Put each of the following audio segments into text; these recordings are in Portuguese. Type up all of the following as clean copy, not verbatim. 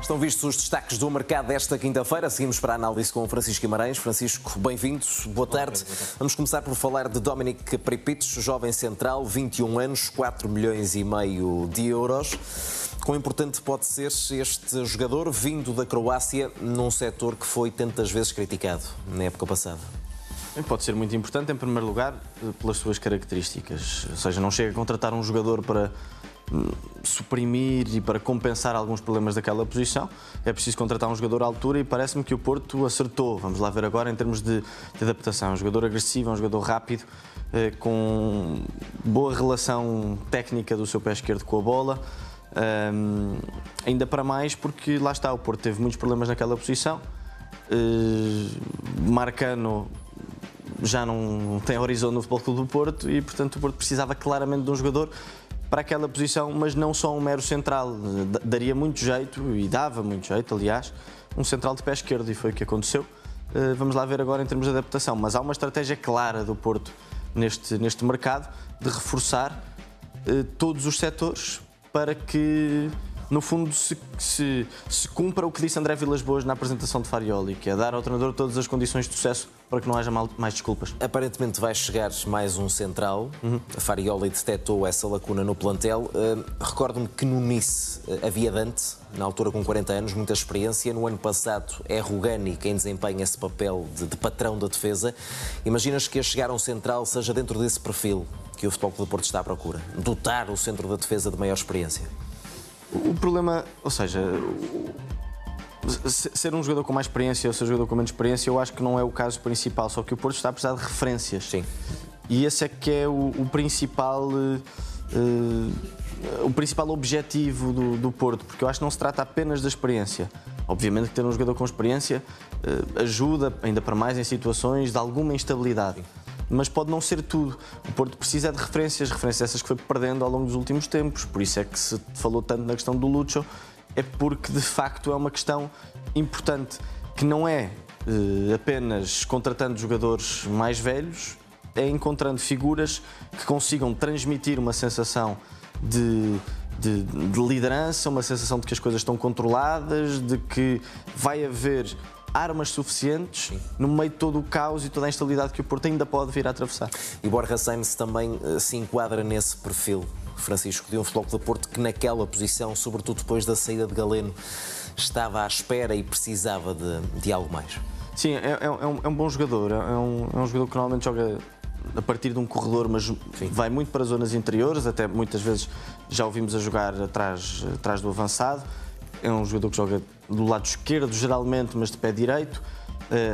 Estão vistos os destaques do mercado desta quinta-feira. Seguimos para a análise com o Francisco Guimarães. Francisco, bem-vindo. Boa tarde. Vamos começar por falar de Dominic Pripic, jovem central, 21 anos, 4,5 milhões de euros. Quão importante pode ser este jogador vindo da Croácia num setor que foi tantas vezes criticado na época passada? Pode ser muito importante, em primeiro lugar, pelas suas características. Ou seja, não chega a contratar um jogador para suprimir e para compensar alguns problemas daquela posição. É preciso contratar um jogador à altura e parece-me que o Porto acertou. Vamos lá ver agora em termos de adaptação. Um jogador agressivo, um jogador rápido, com boa relação técnica do seu pé esquerdo com a bola. Ainda para mais porque, lá está, o Porto teve muitos problemas naquela posição. Marcano já não tem horizonte no Futebol Clube do Porto e, portanto, o Porto precisava claramente de um jogador para aquela posição, mas não só um mero central. Daria muito jeito, e dava muito jeito, aliás, um central de pé esquerdo, e foi o que aconteceu. Vamos lá ver agora em termos de adaptação. Mas há uma estratégia clara do Porto neste mercado de reforçar todos os setores para que, no fundo, se cumpra o que disse André Vilas-Boas na apresentação de Farioli, que é dar ao treinador todas as condições de sucesso para que não haja mais desculpas. Aparentemente vai chegar mais um central. A Farioli detectou essa lacuna no plantel. Recordo-me que no Nice havia Dante, na altura com 40 anos, muita experiência. No ano passado é Rugani quem desempenha esse papel de patrão da defesa. Imaginas que a chegar um central seja dentro desse perfil que o Futebol Clube do Porto está à procura? Dotar o centro da defesa de maior experiência? O problema, ou seja, ser um jogador com mais experiência ou ser um jogador com menos experiência, eu acho que não é o caso principal, só que o Porto está a precisar de referências. Sim. E esse é que é o principal objetivo do Porto, porque eu acho que não se trata apenas da experiência. Obviamente que ter um jogador com experiência ajuda, ainda para mais em situações de alguma instabilidade. Mas pode não ser tudo. O Porto precisa de referências essas que foi perdendo ao longo dos últimos tempos. Por isso é que se falou tanto na questão do Lucho, é porque de facto é uma questão importante, que não é apenas contratando jogadores mais velhos, é encontrando figuras que consigam transmitir uma sensação de liderança, uma sensação de que as coisas estão controladas, de que vai haver armas suficientes no meio de todo o caos e toda a instabilidade que o Porto ainda pode vir a atravessar. E Borja Sainz também se enquadra nesse perfil, Francisco, de um Futebol Clube do Porto que naquela posição, sobretudo depois da saída de Galeno, estava à espera e precisava de algo mais. Sim, é um bom jogador, é um jogador que normalmente joga a partir de um corredor, mas vai muito para zonas interiores, até muitas vezes já o vimos a jogar atrás do avançado. É um jogador que joga do lado esquerdo, geralmente, mas de pé direito,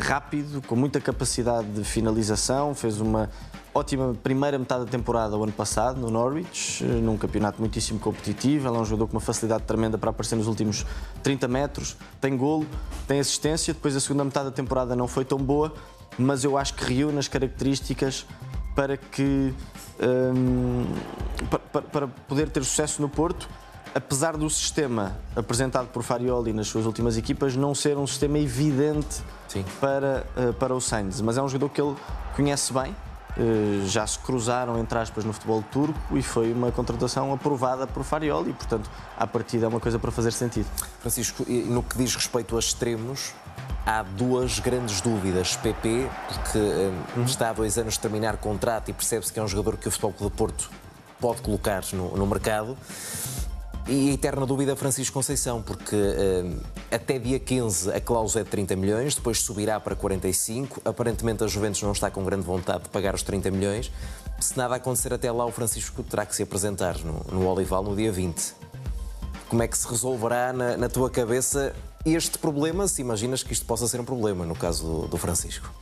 rápido, com muita capacidade de finalização. Fez uma ótima primeira metade da temporada o ano passado, no Norwich, num campeonato muitíssimo competitivo. Ele é um jogador com uma facilidade tremenda para aparecer nos últimos 30 metros. Tem golo, tem assistência. Depois, a segunda metade da temporada não foi tão boa, mas eu acho que reúne as características para poder ter sucesso no Porto, apesar do sistema apresentado por Farioli nas suas últimas equipas não ser um sistema evidente para o Sainz. Mas é um jogador que ele conhece bem, já se cruzaram, entre aspas, no futebol turco e foi uma contratação aprovada por Farioli e, portanto, à partida é uma coisa para fazer sentido. Francisco, no que diz respeito a extremos, há duas grandes dúvidas. PP, porque está há 2 anos de terminar contrato e percebe-se que é um jogador que o Futebol Clube do Porto pode colocar no mercado. E a eterna dúvida Francisco Conceição, porque até dia 15 a cláusula é de 30 milhões, depois subirá para 45. Aparentemente a Juventus não está com grande vontade de pagar os 30 milhões. Se nada acontecer até lá, o Francisco terá que se apresentar no Olival no dia 20. Como é que se resolverá na tua cabeça este problema, se imaginas que isto possa ser um problema no caso do Francisco?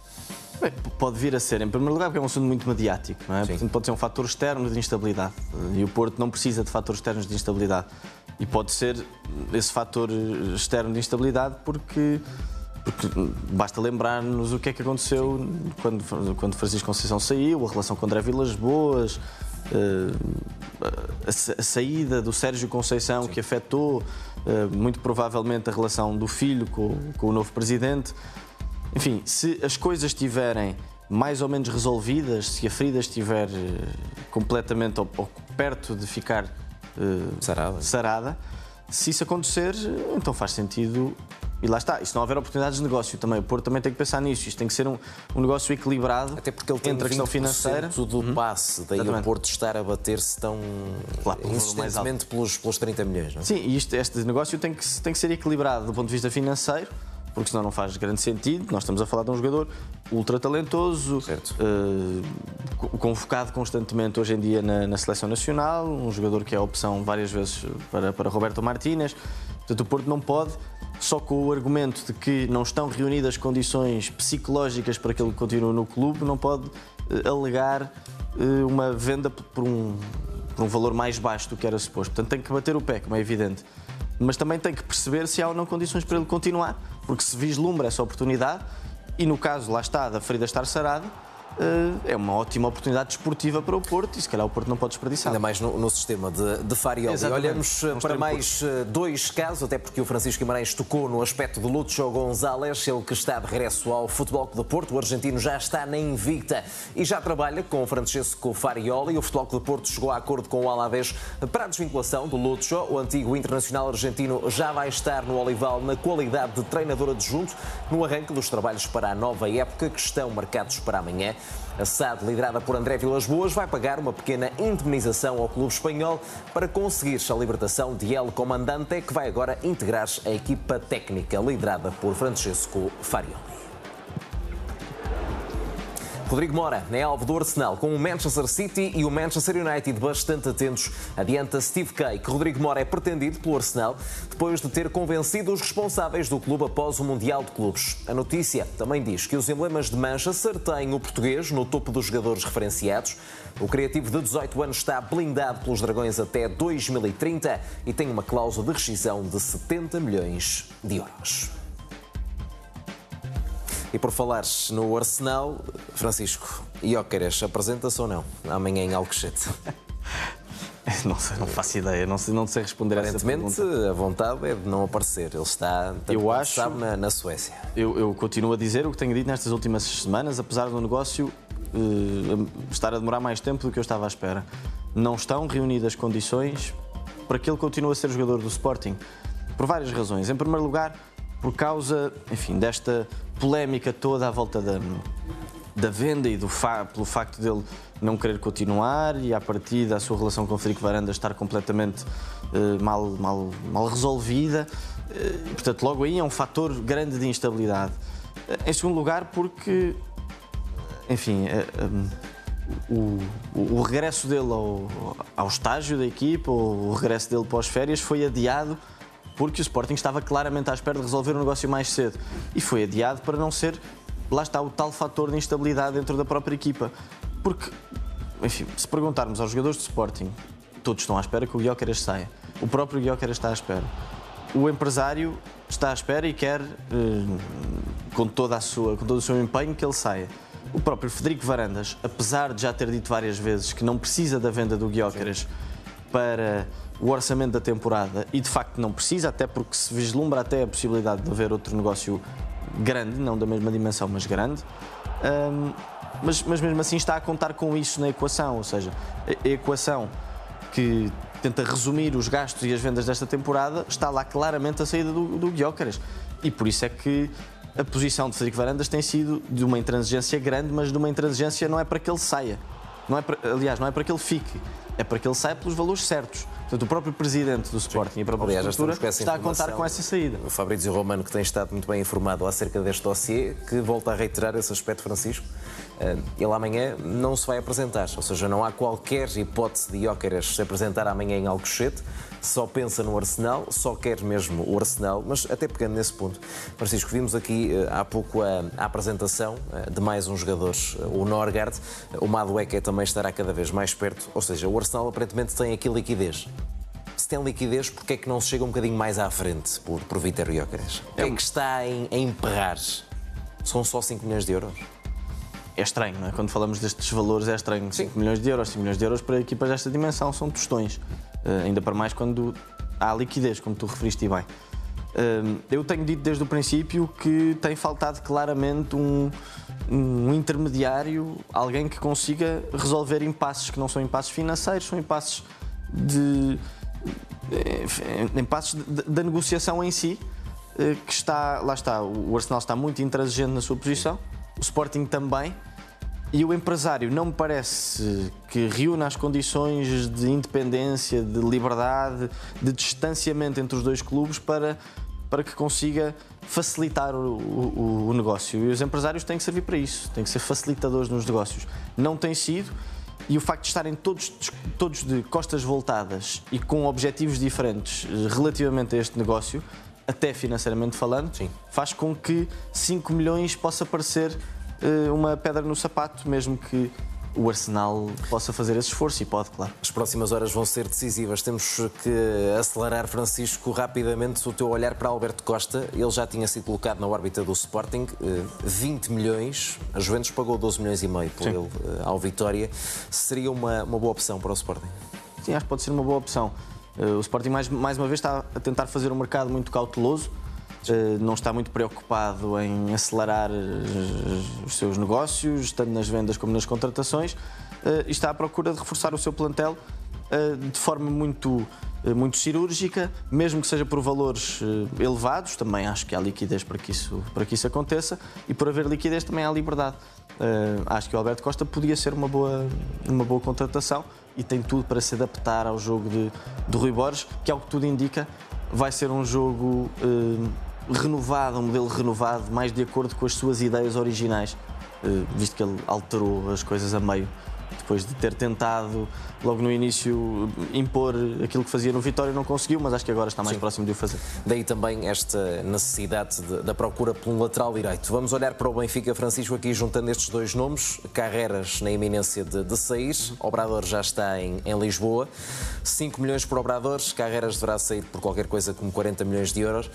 Bem, pode vir a ser, em primeiro lugar, porque é um assunto muito mediático, não é? Portanto, pode ser um fator externo de instabilidade. E o Porto não precisa de fatores externos de instabilidade. E pode ser esse fator externo de instabilidade porque basta lembrar-nos o que é que aconteceu quando Francisco Conceição saiu, a relação com André Vilas-Boas, a saída do Sérgio Conceição, que afetou muito provavelmente a relação do filho com o novo presidente. Enfim, se as coisas estiverem mais ou menos resolvidas, se a ferida estiver completamente ou perto de ficar sarada, Se isso acontecer, então faz sentido. E lá está, e se não houver oportunidades de negócio também, o Porto também tem que pensar nisso. Isto tem que ser um negócio equilibrado. Até porque ele tem entre a questão 20% financeira do passe, daí Exatamente. o Porto estar a bater-se tão insistentemente pelos 30 milhões. Não é? Sim, e este negócio tem que ser equilibrado do ponto de vista financeiro, porque senão não faz grande sentido. Nós estamos a falar de um jogador ultra talentoso, convocado constantemente hoje em dia na seleção nacional, um jogador que é a opção várias vezes para Roberto Martínez. Portanto, o Porto não pode, só com o argumento de que não estão reunidas condições psicológicas para que ele continue no clube, não pode alegar uma venda por um valor mais baixo do que era suposto. Portanto, tem que bater o pé, como é evidente. Mas também tem que perceber se há ou não condições para ele continuar, porque se vislumbra essa oportunidade, e no caso, lá está, da ferida estar sarada, é uma ótima oportunidade desportiva para o Porto e se calhar o Porto não pode desperdiçar. Ainda mais no sistema de Farioli. Exatamente. Olhamos para mais dois casos, até porque o Francisco Guimarães tocou no aspecto de Lúcio González, ele que está de regresso ao Futebol Clube do Porto. O argentino já está na invicta e já trabalha com o Francesco Farioli. O Futebol Clube do Porto chegou a acordo com o Alavés para a desvinculação do Lúcio. O antigo internacional argentino já vai estar no Olival na qualidade de treinador adjunto no arranque dos trabalhos para a nova época que estão marcados para amanhã. A SAD, liderada por André Vilas-Boas, vai pagar uma pequena indemnização ao clube espanhol para conseguir a libertação de El Comandante, que vai agora integrar a equipa técnica liderada por Francesco Farioli. Rodrigo Mora é alvo do Arsenal, com o Manchester City e o Manchester United bastante atentos. Adianta Steve Kay que Rodrigo Mora é pretendido pelo Arsenal depois de ter convencido os responsáveis do clube após o Mundial de Clubes. A notícia também diz que os emblemas de Manchester têm o português no topo dos jogadores referenciados. O criativo de 18 anos está blindado pelos Dragões até 2030 e tem uma cláusula de rescisão de 70 milhões de euros. E por falares no Arsenal, Francisco, Gyökeres apresenta-se ou não? Amanhã em Alcochete. Não sei, não faço ideia, não sei responder a essa pergunta. Aparentemente, a vontade é de não aparecer. Ele está, sabe, na Suécia. Eu continuo a dizer o que tenho dito nestas últimas semanas, apesar do negócio estar a demorar mais tempo do que eu estava à espera. Não estão reunidas condições para que ele continue a ser jogador do Sporting, por várias razões. Em primeiro lugar, por causa, enfim, desta polémica toda à volta da venda e pelo facto dele não querer continuar e, à partida, a sua relação com o Frederico Varandas estar completamente mal resolvida. Portanto, logo aí é um fator grande de instabilidade. Em segundo lugar, porque, enfim, o regresso dele ao estágio da equipa, o regresso dele pós-férias, foi adiado porque o Sporting estava claramente à espera de resolver o negócio mais cedo. E foi adiado para não ser, lá está, o tal fator de instabilidade dentro da própria equipa. Porque, enfim, se perguntarmos aos jogadores do Sporting, todos estão à espera que o Gyökeres saia. O próprio Gyökeres está à espera. O empresário está à espera e quer, com todo o seu empenho, que ele saia. O próprio Frederico Varandas, apesar de já ter dito várias vezes que não precisa da venda do Gyökeres para o orçamento da temporada, e de facto não precisa, até porque se vislumbra até a possibilidade de haver outro negócio grande, não da mesma dimensão, mas grande, mas mesmo assim está a contar com isso na equação, ou seja, a equação que tenta resumir os gastos e as vendas desta temporada, está lá claramente a saída do Gyökeres, e por isso é que a posição de Frederico Varandas tem sido de uma intransigência grande, mas de uma intransigência não é para que ele saia, aliás, não é para que ele fique, é para que ele saia pelos valores certos. Portanto, o próprio presidente do Sporting e a própria estrutura está a contar com essa saída. O Fabrício Romano, que tem estado muito bem informado acerca deste dossiê, que volta a reiterar esse aspecto, Francisco, ele amanhã não se vai apresentar, ou seja, não há qualquer hipótese de Gyökeres se apresentar amanhã em Alcochete, só pensa no Arsenal, só quer mesmo o Arsenal, mas até pegando nesse ponto, Francisco, vimos aqui há pouco a apresentação de mais um jogador, o Norgard, o Madueke também estará cada vez mais perto, ou seja, o Arsenal aparentemente tem aqui liquidez. Se tem liquidez, porque é que não se chega um bocadinho mais à frente por Vítor Gyökeres? O que é que está a emperrar? São só 5 milhões de euros? É estranho, não é? Quando falamos destes valores é estranho. 5 milhões de euros, 5 milhões de euros para equipas desta dimensão são tostões. Ainda para mais quando há liquidez, como tu referiste bem. Eu tenho dito desde o princípio que tem faltado claramente um intermediário, alguém que consiga resolver impasses que não são impasses financeiros, são impasses em passos da negociação em si, que está, lá está, o Arsenal está muito intransigente na sua posição, o Sporting também, e o empresário não me parece que reúna as condições de independência, de liberdade, de distanciamento entre os dois clubes para que consiga facilitar o negócio. E os empresários têm que servir para isso, têm que ser facilitadores nos negócios. Não tem sido, e o facto de estarem todos de costas voltadas e com objetivos diferentes relativamente a este negócio, até financeiramente falando, sim, faz com que 5 milhões possa parecer uma pedra no sapato, mesmo que o Arsenal possa fazer esse esforço, e pode, claro. As próximas horas vão ser decisivas. Temos que acelerar, Francisco, rapidamente o teu olhar para Alberto Costa. Ele já tinha sido colocado na órbita do Sporting, 20 milhões. A Juventus pagou 12 milhões e meio por ele ao Vitória. Seria uma boa opção para o Sporting? Sim, acho que pode ser uma boa opção. O Sporting, mais uma vez, está a tentar fazer um mercado muito cauteloso. Não está muito preocupado em acelerar os seus negócios, tanto nas vendas como nas contratações, e está à procura de reforçar o seu plantel de forma muito cirúrgica, mesmo que seja por valores elevados. Também acho que há liquidez para que isso aconteça, e por haver liquidez também há liberdade. Acho que o Alberto Costa podia ser uma boa contratação, e tem tudo para se adaptar ao jogo de Rui Borges, que, ao que tudo indica, vai ser um jogo renovado, um modelo renovado, mais de acordo com as suas ideias originais, visto que ele alterou as coisas a meio, depois de ter tentado logo no início impor aquilo que fazia no Vitória. Não conseguiu, mas acho que agora está mais próximo de o fazer. Daí também esta necessidade da procura por um lateral direito. Vamos olhar para o Benfica, Francisco, aqui juntando estes dois nomes. Carreras na iminência de sair, Obrador já está em Lisboa, 5 milhões por Obrador, Carreras deverá sair por qualquer coisa como 40 milhões de euros.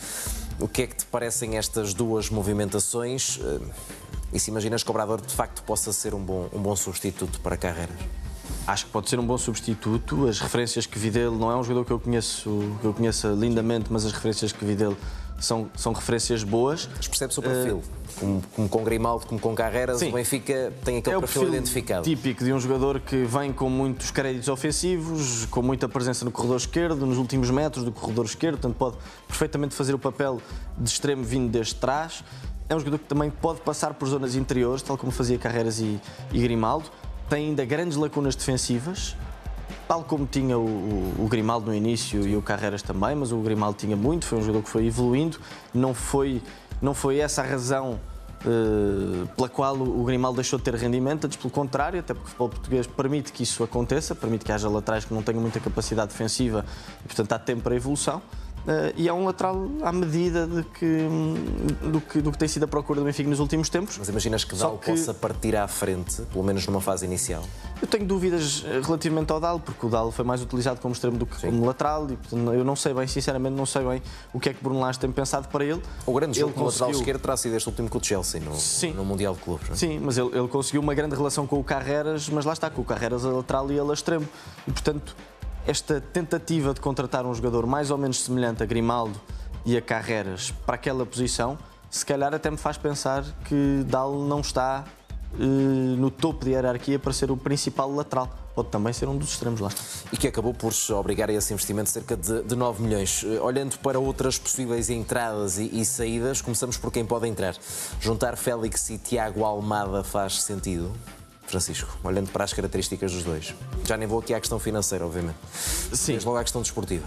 O que é que te parecem estas duas movimentações? E se imaginas que o Obrador de facto possa ser um bom substituto para Carreras? Acho que pode ser um bom substituto. As referências que vi dele, não é um jogador que eu conheça lindamente, mas as referências que vi dele são referências boas. Mas percebe-se o perfil, como com Grimaldo, como com Carreras, sim, o Benfica tem aquele perfil identificado. Típico de um jogador que vem com muitos créditos ofensivos, com muita presença no corredor esquerdo, nos últimos metros do corredor esquerdo, portanto pode perfeitamente fazer o papel de extremo vindo desde trás. É um jogador que também pode passar por zonas interiores, tal como fazia Carreras e Grimaldo. Tem ainda grandes lacunas defensivas, tal como tinha o Grimaldo no início e o Carreras também, mas o Grimaldo tinha muito, foi um jogador que foi evoluindo. Não foi essa a razão pela qual o Grimaldo deixou de ter rendimento, antes pelo contrário, até porque o futebol português permite que isso aconteça, permite que haja laterais que não tenham muita capacidade defensiva e, portanto, há tempo para a evolução. E é um lateral à medida do que tem sido a procura do Benfica nos últimos tempos. Mas imaginas que Dal possa partir à frente, pelo menos numa fase inicial? Eu tenho dúvidas relativamente ao Dal, porque o Dal foi mais utilizado como extremo do que como lateral, e portanto eu não sei bem, sinceramente não sei bem o que é que Bruno Lage tem pensado para ele. O grande jogo como lateral esquerdo terá sido este último com o Chelsea no Mundial de Clubes. Não é? Sim, mas ele conseguiu uma grande relação com o Carreras, mas lá está, com o Carreras a lateral e ele a extremo. E portanto, esta tentativa de contratar um jogador mais ou menos semelhante a Grimaldo e a Carreras para aquela posição, se calhar até me faz pensar que Dal não está no topo de hierarquia para ser o principal lateral. Pode também ser um dos extremos, lá está. E que acabou por obrigar a esse investimento de cerca de 9 milhões. Olhando para outras possíveis entradas e saídas, começamos por quem pode entrar. Juntar Félix e Tiago Almada faz sentido? Francisco, olhando para as características dos dois. Já nem vou aqui à questão financeira, obviamente. Sim. Mas logo à questão desportiva.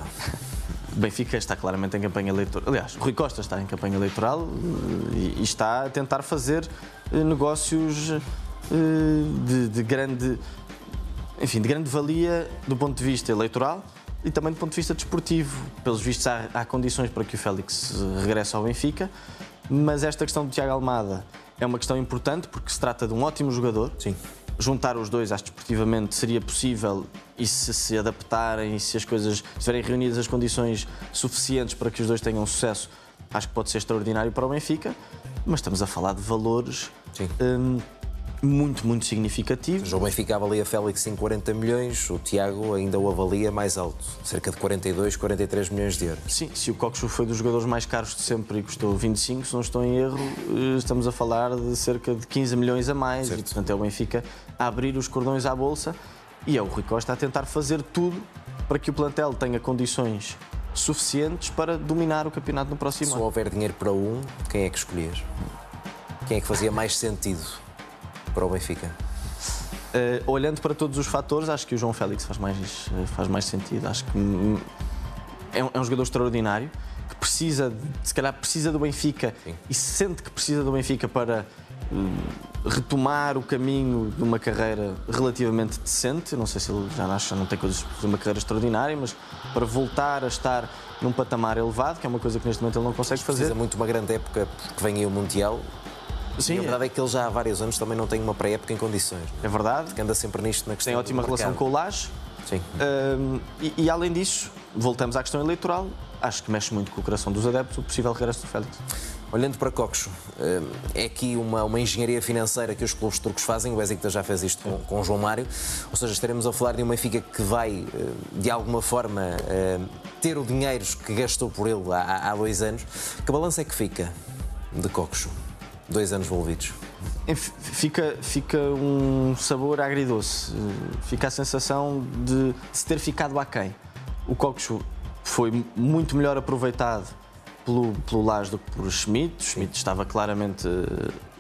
O Benfica está claramente em campanha eleitoral. Aliás, Rui Costa está em campanha eleitoral e está a tentar fazer negócios de grande valia do ponto de vista eleitoral e também do ponto de vista desportivo. Pelos vistos, há condições para que o Félix regresse ao Benfica, mas esta questão do Tiago Almada é uma questão importante porque se trata de um ótimo jogador. Sim. Juntar os dois, acho que desportivamente seria possível, e se adaptarem, se as coisas estiverem reunidas as condições suficientes para que os dois tenham sucesso, acho que pode ser extraordinário para o Benfica, mas estamos a falar de valores muito, muito significativos. O Benfica avalia Félix em 40 milhões, o Tiago ainda o avalia mais alto, cerca de 42, 43 milhões de euros. Sim, se o Coxo foi dos jogadores mais caros de sempre e custou 25, se não estou em erro, estamos a falar de cerca de 15 milhões a mais. Certo. E, portanto, é o Benfica a abrir os cordões à bolsa e é o Rui Costa a tentar fazer tudo para que o plantel tenha condições suficientes para dominar o campeonato no próximo ano. Se houver dinheiro para um, quem é que escolhias? Quem é que fazia mais sentido para o Benfica? Olhando para todos os fatores, acho que o João Félix faz mais sentido. Acho que é um jogador extraordinário, que se calhar precisa do Benfica. Sim. E sente que precisa do Benfica para retomar o caminho de uma carreira relativamente decente. Não sei se ele já não tem coisas de uma carreira extraordinária, mas para voltar a estar num patamar elevado, que é uma coisa que neste momento ele não consegue fazer. Precisa muito de uma grande época, porque vem aí o Mundial. Sim, e a verdade é que ele já há vários anos também não tem uma pré-época em condições. É verdade. Porque anda sempre nisto na questão. Tem ótima relação com o Lage. Sim. E além disso, voltamos à questão eleitoral. Acho que mexe muito com o coração dos adeptos o possível regresso do Félix. Olhando para Kokshu, é aqui uma engenharia financeira que os clubes turcos fazem. O Besiktas já fez isto com o João Mário. Ou seja, estaremos a falar de uma Benfica que vai, de alguma forma, ter o dinheiro que gastou por ele há 2 anos. Que balanço é que fica de Kokshu? 2 anos envolvidos. Fica um sabor agridoce. Fica a sensação de se ter ficado aquém. O Kokshu foi muito melhor aproveitado pelo Lage do que por Schmidt. O Schmidt estava claramente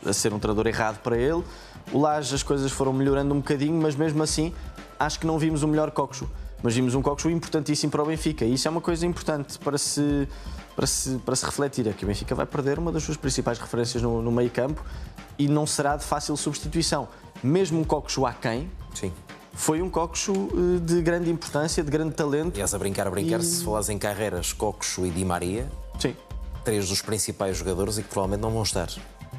a ser um treinador errado para ele. O Lage, as coisas foram melhorando um bocadinho, mas mesmo assim acho que não vimos o melhor Kokshu. Mas vimos um Kokshu importantíssimo para o Benfica. E isso é uma coisa importante para se refletir. É que o Benfica vai perder uma das suas principais referências no meio campo e não será de fácil substituição. Mesmo um Kokshu aquém, sim, foi um Kokshu de grande importância, de grande talento. E a brincar, se falares em carreiras, Kokshu e Di Maria, sim, 3 dos principais jogadores e que provavelmente não vão estar.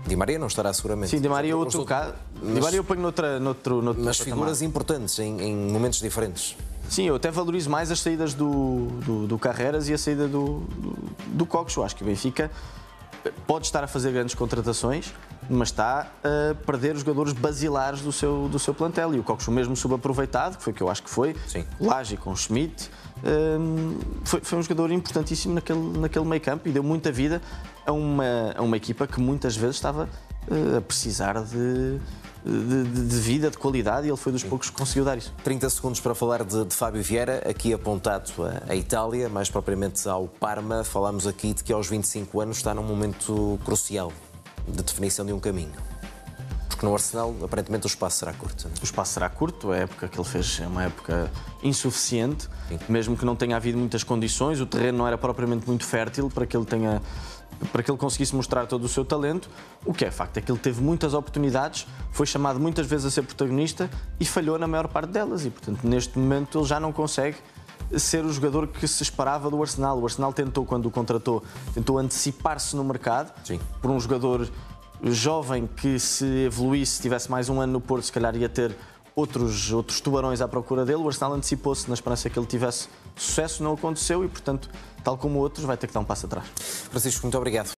Di Maria não estará seguramente. Sim, Di Maria é outro caso. Di Maria eu ponho noutro mas figuras importantes em momentos diferentes. Sim, eu até valorizo mais as saídas do Carreras e a saída do Kokshu. Acho que o Benfica pode estar a fazer grandes contratações, mas está a perder os jogadores basilares do seu plantel. E o Kokshu mesmo subaproveitado, que foi o que eu acho que foi, Lage com Schmidt, foi um jogador importantíssimo naquele meio campo e deu muita vida a uma equipa que muitas vezes estava a precisar de vida, de qualidade, e ele foi dos poucos que conseguiu dar isso. 30 segundos para falar de Fábio Vieira, aqui apontado à Itália, mais propriamente ao Parma. Falámos aqui de que aos 25 anos está num momento crucial de definição de um caminho. Porque no Arsenal, aparentemente, o espaço será curto. O espaço será curto, a época que ele fez é uma época insuficiente, mesmo que não tenha havido muitas condições, o terreno não era propriamente muito fértil para que ele conseguisse mostrar todo o seu talento. O que é facto é que ele teve muitas oportunidades, foi chamado muitas vezes a ser protagonista e falhou na maior parte delas. E, portanto, neste momento ele já não consegue ser o jogador que se esperava do Arsenal. O Arsenal tentou, quando o contratou, tentou antecipar-se no mercado. Sim. Por um jogador jovem que, se evoluísse, se tivesse mais um ano no Porto, se calhar ia ter outros tubarões à procura dele. O Arsenal antecipou-se na esperança que ele tivesse sucesso, não aconteceu e, portanto, tal como outros, vai ter que dar um passo atrás. Francisco, muito obrigado.